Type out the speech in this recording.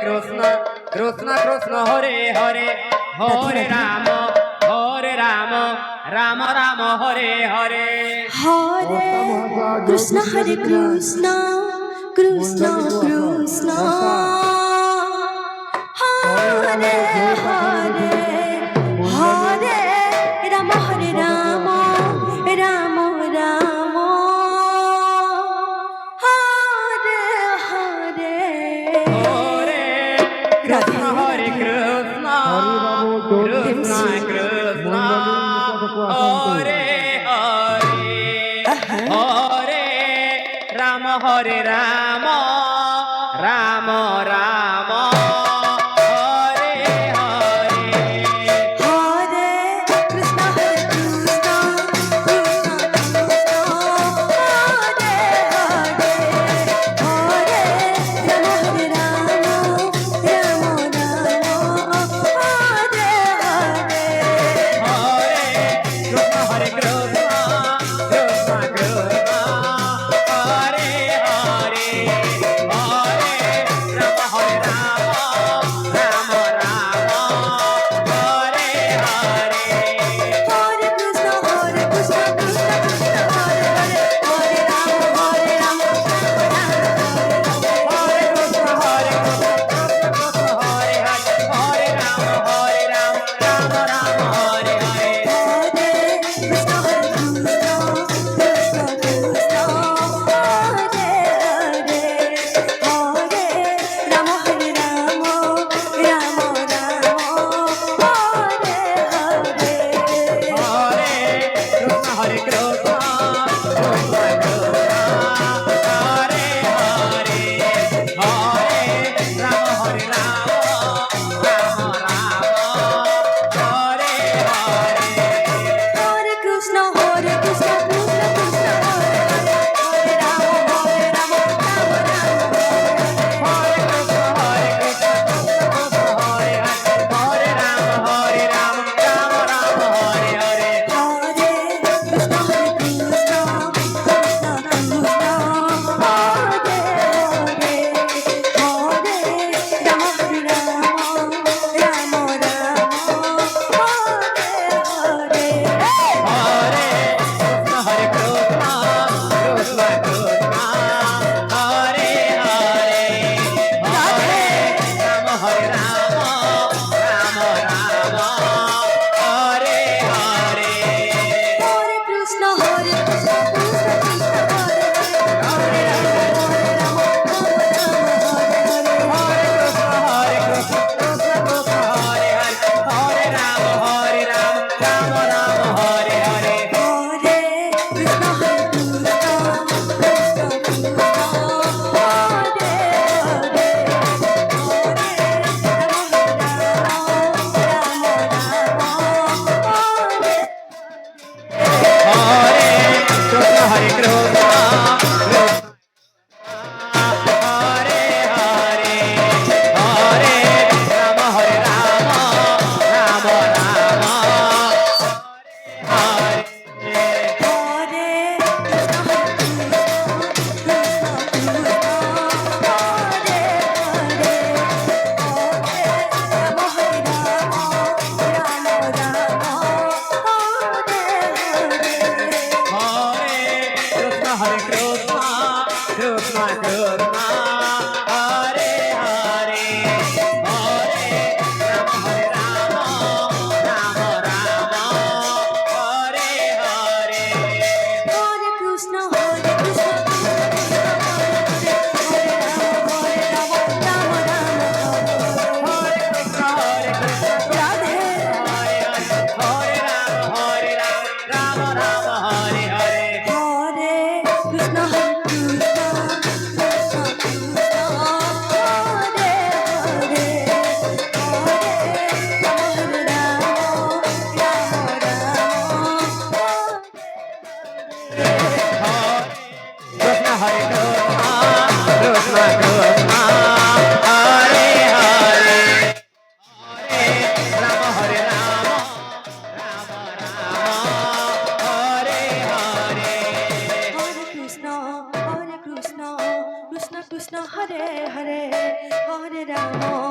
Krishna Krishna Krishna Hare Hare Hare Ram Ram Ram Hare Hare Hare Krishna Hare Krishna Krishna Krishna Hare Hare Hare Ram Hare Ram Ram Ram Hare Hare Hare Krishna Hare Krishna Krishna Krishna Hare Hare Hare Ram Ram Ram Hare Hare Hare Krishna Hare Krishna Krishna Krishna Hare Hare Hare Ram Hare Ram Ram Ram Hare Hare Hare Krishna Hare Krishna Krishna Krishna Hare Hare Hare Ram Ram Ram Hare Hare Hare Krishna Krishna Krishna Hare Hare Hare Ram Ram Hare Krishna Hare Krishna Hare Hare Hare Ram Ram Ram Hare Hare Hare Krishna Krishna Krishna Krishna Hare Hare Hare Ram Ram Ram Hare Hare Hare Krishna Hare Krishna Krishna Krishna Hare Hare Hare Ram Ram Hare Hare Hare Krishna Krishna Krishna Hare Hare Hare Ram Ram Hare Krishna Hare Krishna Krishna Hare Hare Hare Ram Ram Hare Hare Hare Krishna Krishna Krishna Krishna Hare Hare Hare Ram Ram Ram Hare Hare Hare Krishna Krishna Krishna Hare Hare Hare Ram Ram Ram Hare Hare Hare Krishna Krishna Krishna Hare Hare Hare Ram Hare Krishna Hare Krishna Krishna Krishna Hare Hare Hare Ram Ram Ram Hare Hare Hare Krishna Krishna Krishna Krishna Hare Hare Hare Krishna Krishna Hare Hare Hare Rama